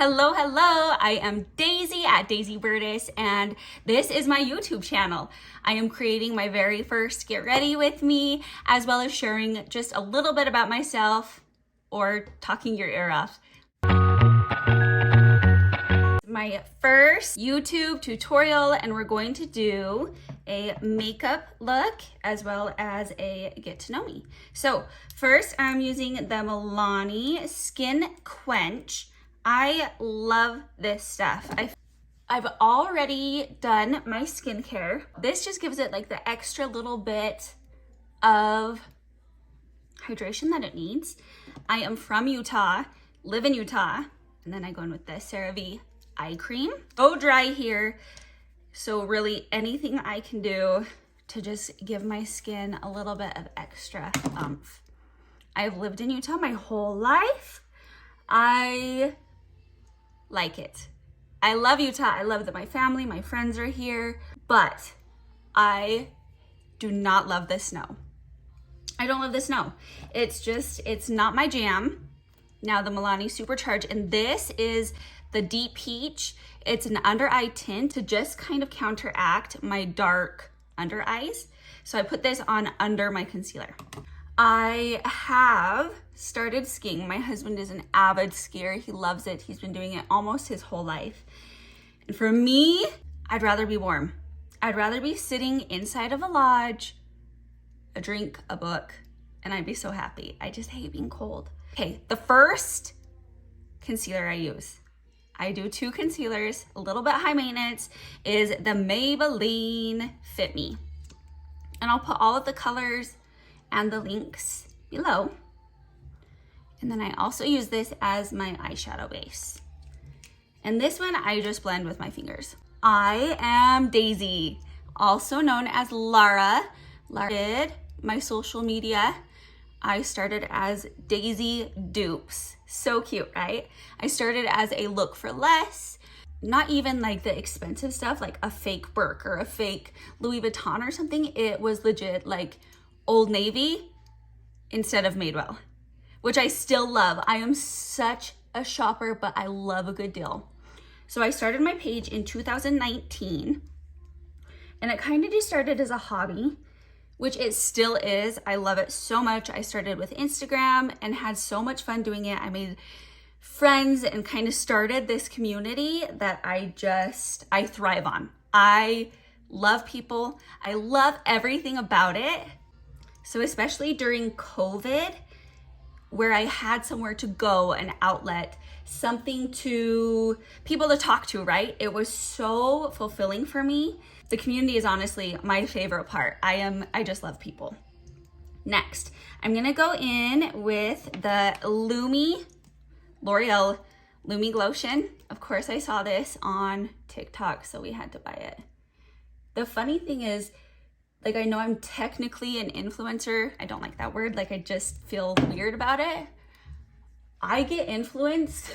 Hello, I am Daisy at Daisy Burtis, and this is my YouTube channel. I am creating my very first Get Ready With Me, as well as sharing just a little bit about myself or talking your ear off. My first YouTube tutorial, and we're going to do a makeup look as well as a get to know me. So first I'm using the Milani Skin Quench. I love this stuff. I've already done my skincare. This just gives it like the extra little bit of hydration that it needs. I am from Utah, live in Utah, and then I go in with the CeraVe eye cream. So dry here, so really anything I can do to just give my skin a little bit of extra oomph. I've lived in Utah my whole life. I like it. I love Utah. I love that my family, my friends are here, but I do not love the snow. I don't love the snow. It's not my jam. Now the Milani Supercharge, and this is the Deep Peach. It's an under eye tint to just kind of counteract my dark under eyes. So I put this on under my concealer. I have started skiing. My husband is an avid skier. He loves it. He's been doing it almost his whole life. And for me, I'd rather be warm. I'd rather be sitting inside of a lodge, a drink, a book, and I'd be so happy. I just hate being cold. Okay, the first concealer I use, I do two concealers, a little bit high maintenance, is the Maybelline Fit Me. And I'll put all of the colors and the links below. And then I also use this as my eyeshadow base. And this one I just blend with my fingers. I am Daisy, also known as Lara. Lara did my social media. I started as Daisy Dupes. So cute, right? I started as a look for less, not even like the expensive stuff, like a fake Burke or a fake Louis Vuitton or something. It was legit like Old Navy instead of Madewell, which I still love. I am such a shopper, but I love a good deal. So I started my page in 2019, and it kind of just started as a hobby, which it still is. I love it so much. I started with Instagram and had so much fun doing it. I made friends and kind of started this community that I thrive on. I love people. I love everything about it. So especially during COVID, where I had somewhere to go, an outlet, something to, people to talk to, right? It was so fulfilling for me. The community is honestly my favorite part. I just love people. Next, I'm gonna go in with the L'Oreal Lumi Glotion. Of course, I saw this on TikTok, so we had to buy it. The funny thing is, like, I know I'm technically an influencer. I don't like that word. Like, I just feel weird about it. I get influenced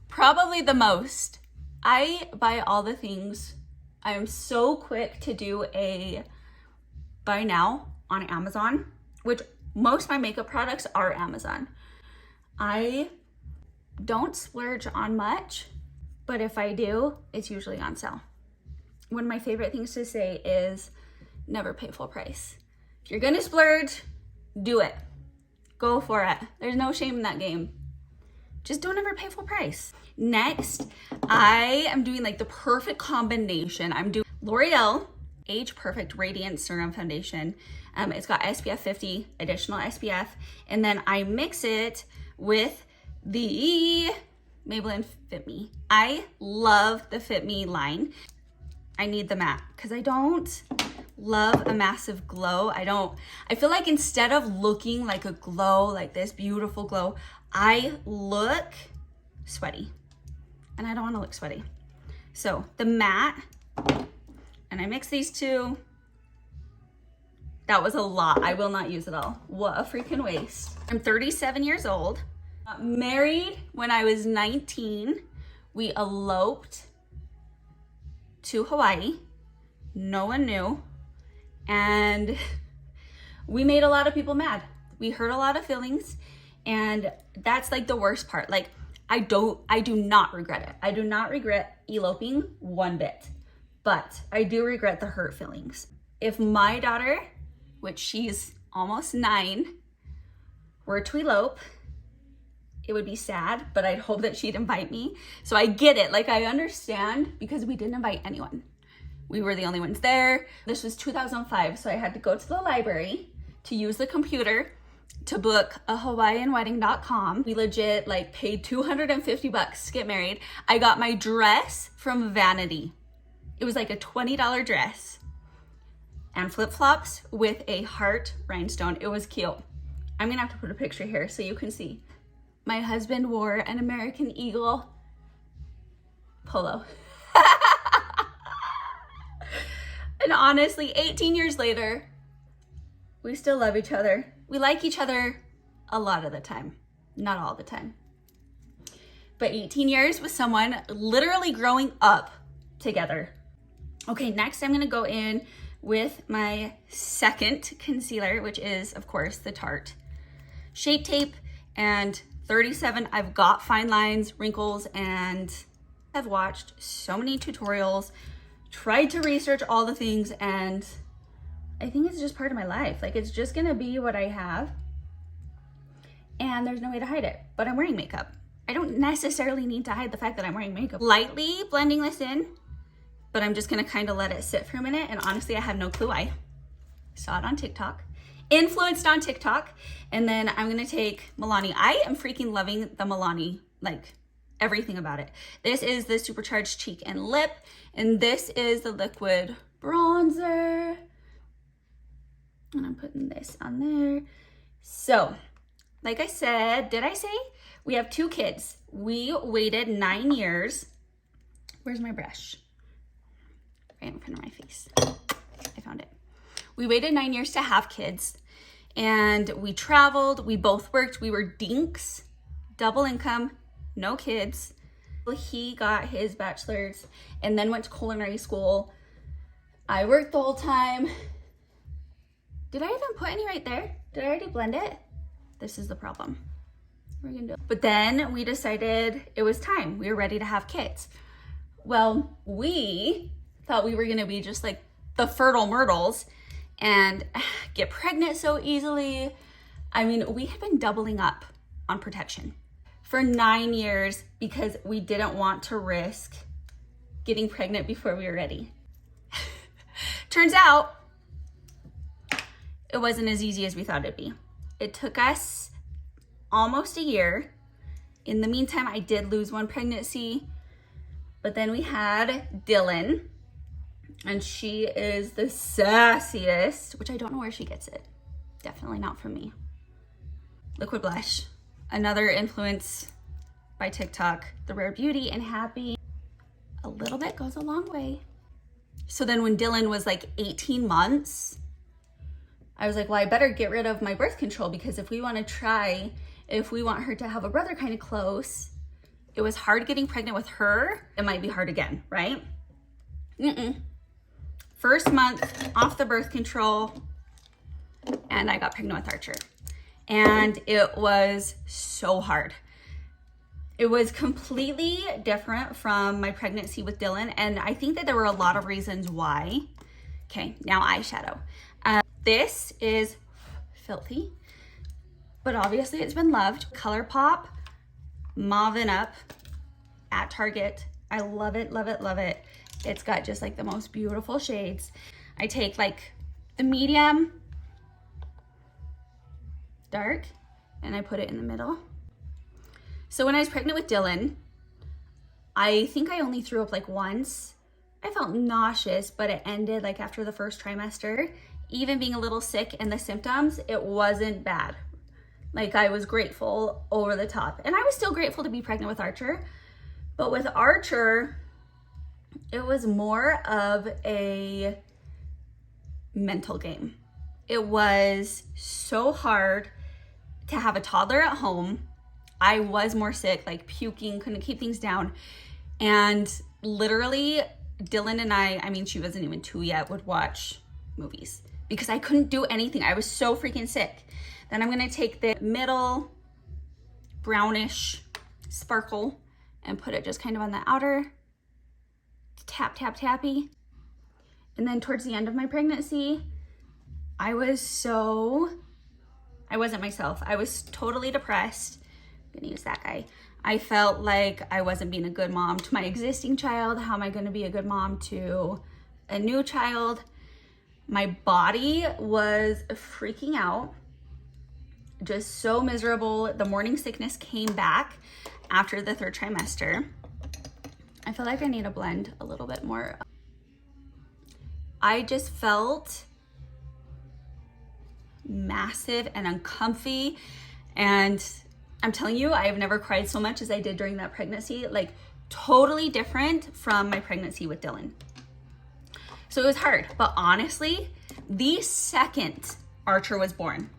probably the most. I buy all the things. I am so quick to do a buy now on Amazon, which most of my makeup products are Amazon. I don't splurge on much, but if I do, it's usually on sale. One of my favorite things to say is never pay full price. If you're gonna splurge, do it. Go for it. There's no shame in that game. Just don't ever pay full price. Next, I am doing like the perfect combination. I'm doing L'Oreal Age Perfect Radiant Serum Foundation. It's got SPF 50, additional SPF, and then I mix it with the Maybelline Fit Me. I love the Fit Me line. I need the matte because I don't love a massive glow. I feel like instead of looking like a glow, like this beautiful glow, I look sweaty and I don't want to look sweaty. So the matte, and I mix these two. That was a lot. I will not use it all. What a freaking waste. I'm 37 years old, married when I was 19. We eloped to Hawaii. No one knew. And we made a lot of people mad. We hurt a lot of feelings. And that's like the worst part. Like, I do not regret it. I do not regret eloping one bit, but I do regret the hurt feelings. If my daughter, which she's almost 9, were to elope, it would be sad, but I'd hope that she'd invite me. So I get it, like I understand, because we didn't invite anyone. We were the only ones there. This was 2005, so I had to go to the library to use the computer to book a hawaiianwedding.com. We legit like paid $250 to get married. I got my dress from Vanity. It was like a $20 dress and flip-flops with a heart rhinestone. It was cute. I'm gonna have to put a picture here so you can see. My husband wore an American Eagle polo. And honestly, 18 years later, we still love each other. We like each other a lot of the time, not all the time. But 18 years with someone literally growing up together. Okay, next I'm gonna go in with my second concealer, which is, of course, the Tarte Shape Tape and 37. I've got fine lines, wrinkles, and I've watched so many tutorials, tried to research all the things, and I think it's just part of my life. Like, it's just gonna be what I have, and there's no way to hide it. But I'm wearing makeup. I don't necessarily need to hide the fact that I'm wearing makeup. Lightly blending this in, but I'm just gonna kind of let it sit for a minute, and honestly, I have no clue. I saw it on TikTok, influenced on TikTok, and then I'm gonna take Milani. I am freaking loving the Milani, like everything about it. This is the Supercharged Cheek and Lip, and this is the liquid bronzer. And I'm putting this on there. So, like I said, did I say? We have 2 kids. We waited 9 years. Where's my brush? Right in front of my face. I found it. We waited 9 years to have kids, and we traveled, we both worked, we were dinks, double income, no kids. He got his bachelor's and then went to culinary school. I worked the whole time. Did I even put any right there? Did I already blend it? This is the problem. We're gonna do it. But then we decided it was time. We were ready to have kids. Well, we thought we were gonna be just like the fertile myrtles and get pregnant so easily. I mean, we had been doubling up on protection for 9 years because we didn't want to risk getting pregnant before we were ready. Turns out, it wasn't as easy as we thought it'd be. It took us almost a year. In the meantime, I did lose one pregnancy, but then we had Dylan, and she is the sassiest, which I don't know where she gets it. Definitely not from me. Liquid blush, another influence by TikTok, the Rare Beauty and Happy. A little bit goes a long way. So then when Dylan was like 18 months, I was like, well, I better get rid of my birth control, because if we want her to have a brother kind of close, it was hard getting pregnant with her. It might be hard again, right? First month off the birth control, and I got pregnant with Archer. And it was so hard. It was completely different from my pregnancy with Dylan, and I think that there were a lot of reasons why. Okay, now eyeshadow. This is filthy, but obviously it's been loved. Colorpop Mauvin Up at Target. I love it, love it, love it. It's got just like the most beautiful shades. I take like the medium dark and I put it in the middle. So when I was pregnant with Dylan, I think I only threw up like once. I felt nauseous, but it ended like after the first trimester. Even being a little sick and the symptoms, it wasn't bad. Like, I was grateful over the top. And I was still grateful to be pregnant with Archer. But with Archer, it was more of a mental game. It was so hard to have a toddler at home. I was more sick, like puking, couldn't keep things down. And literally, Dylan and I mean, she wasn't even 2 yet, would watch movies because I couldn't do anything. I was so freaking sick. Then I'm gonna take the middle brownish sparkle and put it just kind of on the outer, tap, tap, tappy. And then towards the end of my pregnancy, I wasn't myself. I was totally depressed. I'm gonna use that guy. I felt like I wasn't being a good mom to my existing child. How am I gonna be a good mom to a new child? My body was freaking out, just so miserable. The morning sickness came back after the 3rd trimester. I feel like I need to blend a little bit more. I just felt massive and uncomfy, and I'm telling you, I have never cried so much as I did during that pregnancy. Like, totally different from my pregnancy with Dylan. So it was hard, but honestly, the second Archer was born,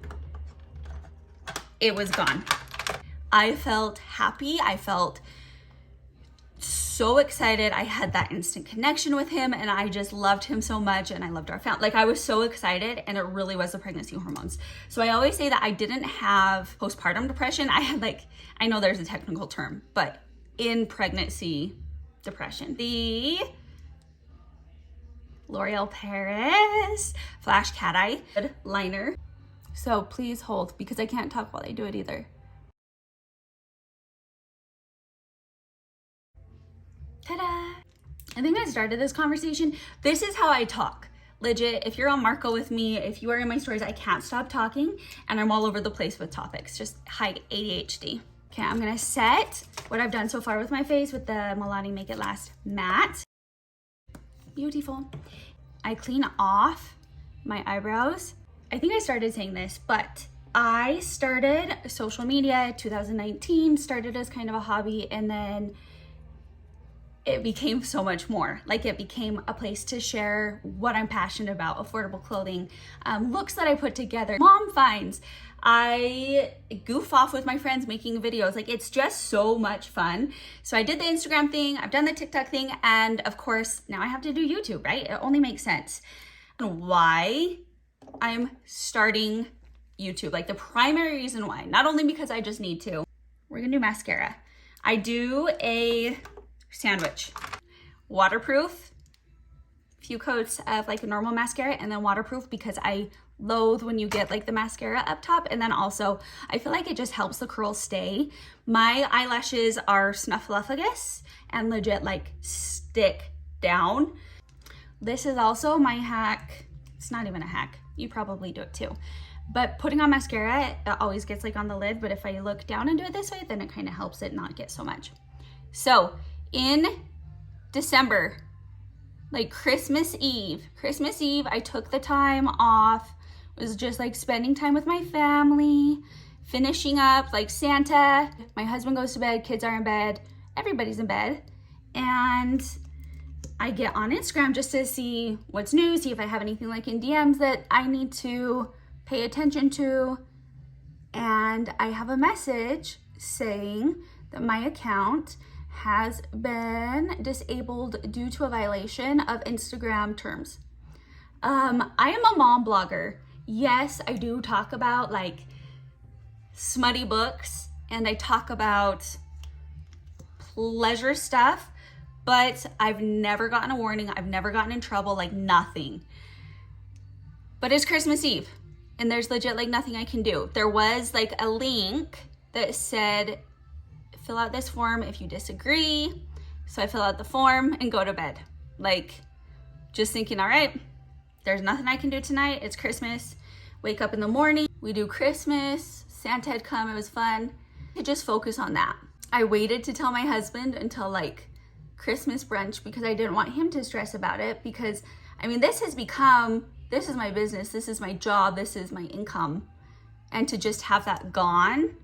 it was gone. I felt happy. I felt so excited. I had that instant connection with him, and I just loved him so much, and I loved our family. Like, I was so excited, and it really was the pregnancy hormones. So I always say that I didn't have postpartum depression. I had, like, I know there's a technical term, but in pregnancy depression. The L'Oreal Paris Flash Cat Eye liner. So please hold, because I can't talk while I do it either. Ta-da! I think I started this conversation. This is how I talk. Legit, if you're on Marco with me, if you are in my stories, I can't stop talking, and I'm all over the place with topics, just high ADHD. Okay, I'm gonna set what I've done so far with my face with the Milani Make It Last Matte. Beautiful. I clean off my eyebrows. I think I started saying this, but I started social media 2019, started as kind of a hobby, and then it became so much more. Like, it became a place to share what I'm passionate about, affordable clothing, looks that I put together, mom finds. I goof off with my friends making videos. Like, it's just so much fun. So I did the Instagram thing, I've done the TikTok thing, and of course, now I have to do YouTube, right? It only makes sense. And why I'm starting YouTube, like the primary reason why, not only because I just need to, we're gonna do mascara. I do a sandwich, waterproof, few coats of like a normal mascara, and then waterproof because I loathe when you get like the mascara up top, and then also I feel like it just helps the curls stay. My eyelashes are snuffleupagus and legit like stick down. This is also my hack. It's not even a hack, you probably do it too, but putting on mascara, it always gets like on the lid, but if I look down and do it this way, then it kind of helps it not get so much. So in December, like Christmas Eve, I took the time off, was just like spending time with my family, finishing up like Santa. My husband goes to bed, kids are in bed, everybody's in bed, and I get on Instagram just to see what's new, see if I have anything like in DMs that I need to pay attention to, and I have a message saying that my account has been disabled due to a violation of Instagram terms. I am a mom blogger. Yes, I do talk about like smutty books, and I talk about pleasure stuff, but I've never gotten a warning. I've never gotten in trouble, like nothing. But it's Christmas Eve, and there's legit like nothing I can do. There was like a link that said, fill out this form if you disagree. So I fill out the form and go to bed. Like, just thinking, all right, there's nothing I can do tonight. It's Christmas. Wake up in the morning. We do Christmas. Santa had come. It was fun. I just focus on that. I waited to tell my husband until like Christmas brunch because I didn't want him to stress about it, because I mean, this is my business. This is my job. This is my income. And to just have that gone.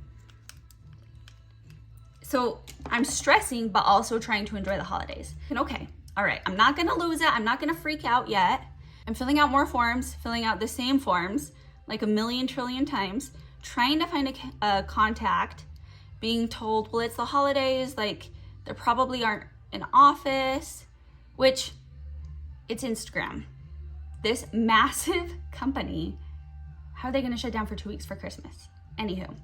So I'm stressing, but also trying to enjoy the holidays. And okay, all right, I'm not gonna lose it. I'm not gonna freak out yet. I'm filling out more forms, filling out the same forms like a million trillion times, trying to find a contact, being told, well, it's the holidays, like there probably aren't an office, which it's Instagram. This massive company, how are they gonna shut down for 2 weeks for Christmas? Anywho,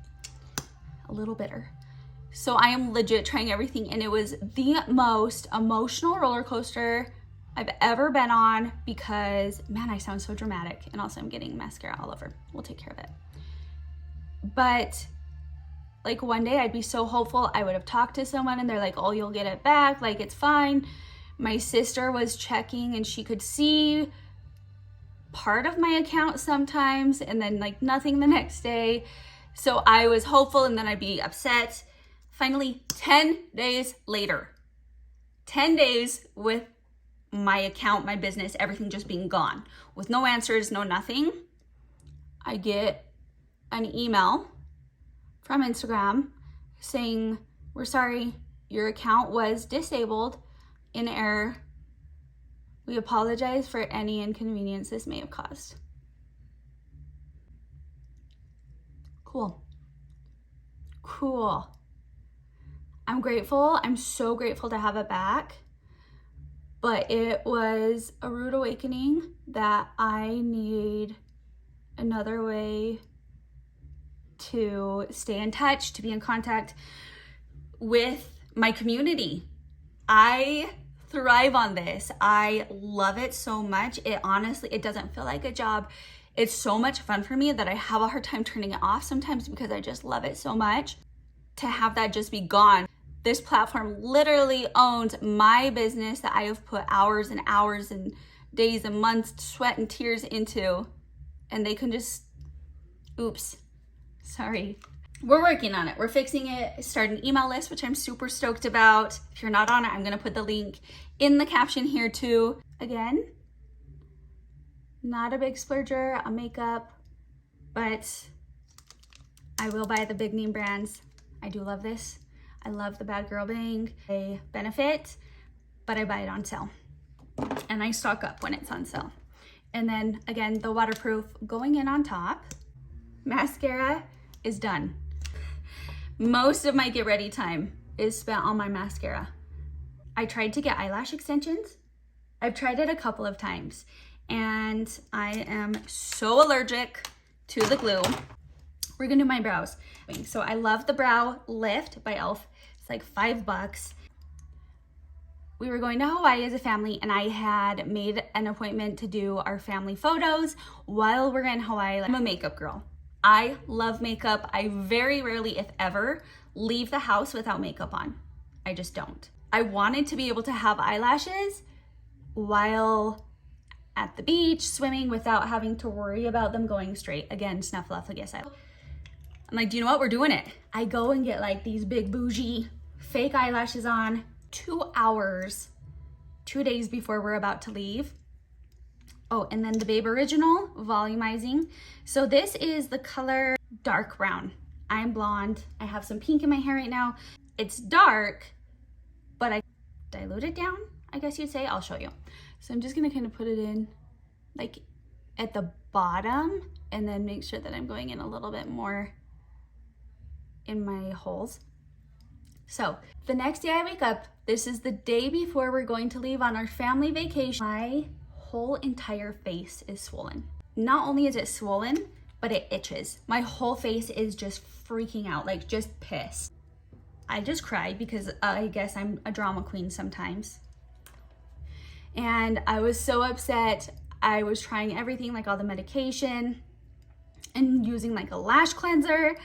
a little bitter. So I am legit trying everything, and it was the most emotional roller coaster I've ever been on because, man, I sound so dramatic. And also I'm getting mascara all over. We'll take care of it. But like one day I'd be so hopeful. I would have talked to someone and they're like, oh, you'll get it back. Like, it's fine. My sister was checking and she could see part of my account sometimes and then like nothing the next day. So I was hopeful and then I'd be upset. Finally, 10 days later, 10 days with my account, my business, everything just being gone with no answers, no nothing. I get an email from Instagram saying, we're sorry, your account was disabled in error. We apologize for any inconvenience this may have caused. Cool. Cool. I'm grateful. I'm so grateful to have it back. But it was a rude awakening that I need another way to stay in touch, to be in contact with my community. I thrive on this. I love it so much. It honestly, it doesn't feel like a job. It's so much fun for me that I have a hard time turning it off sometimes because I just love it so much. To have that just be gone. This platform literally owns my business that I have put hours and hours and days and months, sweat and tears into, and they can just, oops, sorry. We're working on it. We're fixing it. Start an email list, which I'm super stoked about. If you're not on it, I'm gonna put the link in the caption here too. Again, not a big splurger on makeup, but I will buy the big name brands. I do love this. I love the Bad Girl Bang. I benefit, but I buy it on sale. And I stock up when it's on sale. And then again, the waterproof going in on top. Mascara is done. Most of my get ready time is spent on my mascara. I tried to get eyelash extensions. I've tried it a couple of times and I am so allergic to the glue. We're gonna do my brows. So I love the Brow Lift by e.l.f. It's like $5. We were going to Hawaii as a family and I had made an appointment to do our family photos while we're in Hawaii. I'm a makeup girl. I love makeup. I very rarely, if ever, leave the house without makeup on. I just don't. I wanted to be able to have eyelashes while at the beach, swimming, without having to worry about them going straight. Again, snuffleupagus. I'm like, do you know what? We're doing it. I go and get like these big bougie fake eyelashes on 2 hours, 2 days before we're about to leave. Oh, and then the Babe Original Volumizing. So this is the color dark brown. I'm blonde. I have some pink in my hair right now. It's dark, but I dilute it down, I guess you'd say. I'll show you. So I'm just gonna kind of put it in like at the bottom and then make sure that I'm going in a little bit more in my holes. So the next day I wake up, this is the day before we're going to leave on our family vacation. My whole entire face is swollen. Not only is it swollen, but it itches. My whole face is just freaking out, like just pissed. I just cried because I guess I'm a drama queen sometimes. And I was so upset. I was trying everything, like all the medication and using like a lash cleanser.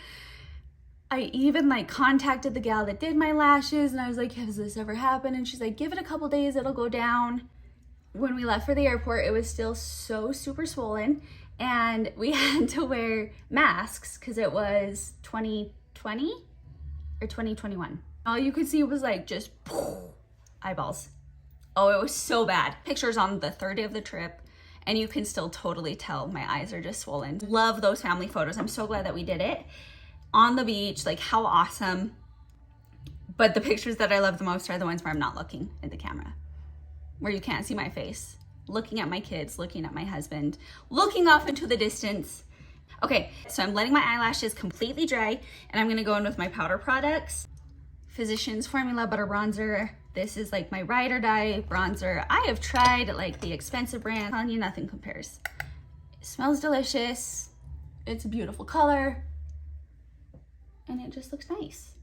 I even like contacted the gal that did my lashes and I was like, has this ever happened? And she's like, give it a couple days, it'll go down. When we left for the airport, it was still so super swollen and we had to wear masks because it was 2020 or 2021. All you could see was like just eyeballs. Oh, it was so bad. Pictures on the third day of the trip and you can still totally tell my eyes are just swollen. Love those family photos. I'm so glad that we did it. On the beach, like how awesome. But the pictures that I love the most are the ones where I'm not looking at the camera, where you can't see my face, looking at my kids, looking at my husband, looking off into the distance. Okay, so I'm letting my eyelashes completely dry and I'm gonna go in with my powder products. Physicians Formula Butter Bronzer. This is like my ride or die bronzer. I have tried like the expensive brand. I'm telling you, nothing compares. It smells delicious. It's a beautiful color. And it just looks nice.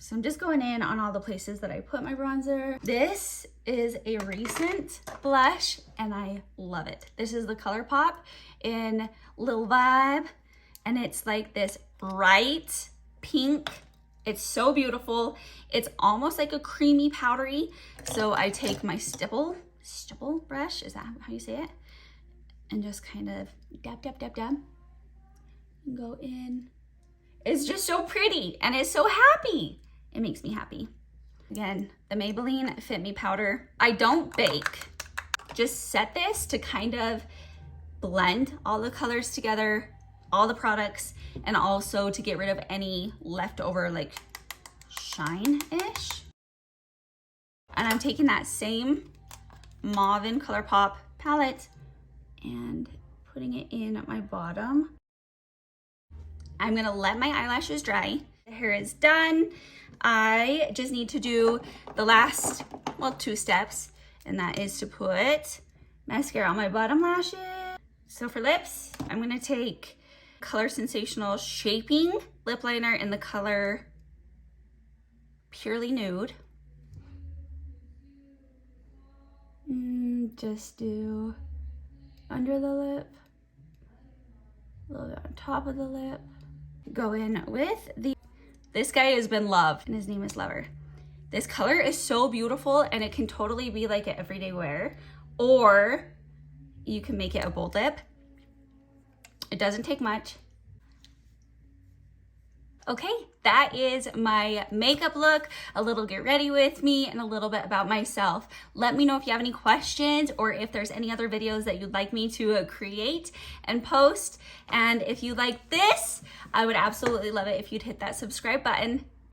So I'm just going in on all the places that I put my bronzer. This is a recent blush and I love it. This is the Colorpop in Lil Vibe, and it's like this bright pink. It's so beautiful. It's almost like a creamy powdery. So I take my stipple brush, is that how you say it? And just kind of dab, dab, dab, dab, and go in. It's just so pretty and it's so happy. It makes me happy. Again, the Maybelline Fit Me powder. I don't bake. Just set this to kind of blend all the colors together, all the products, and also to get rid of any leftover like shine-ish. And I'm taking that same Mauvin Colorpop palette and putting it in at my bottom. I'm gonna let my eyelashes dry. The hair is done. I just need to do the last, well, 2 steps, and that is to put mascara on my bottom lashes. So for lips, I'm gonna take Color Sensational Shaping Lip Liner in the color Purely Nude. Just do under the lip, a little bit on top of the lip. Go in with this guy has been loved, and his name is Lover. This color is so beautiful, and it can totally be like an everyday wear, or you can make it a bold lip. It doesn't take much. Okay, that is my makeup look, a little get ready with me, and a little bit about myself. Let me know if you have any questions or if there's any other videos that you'd like me to create and post. And if you like this, I would absolutely love it if you'd hit that subscribe button.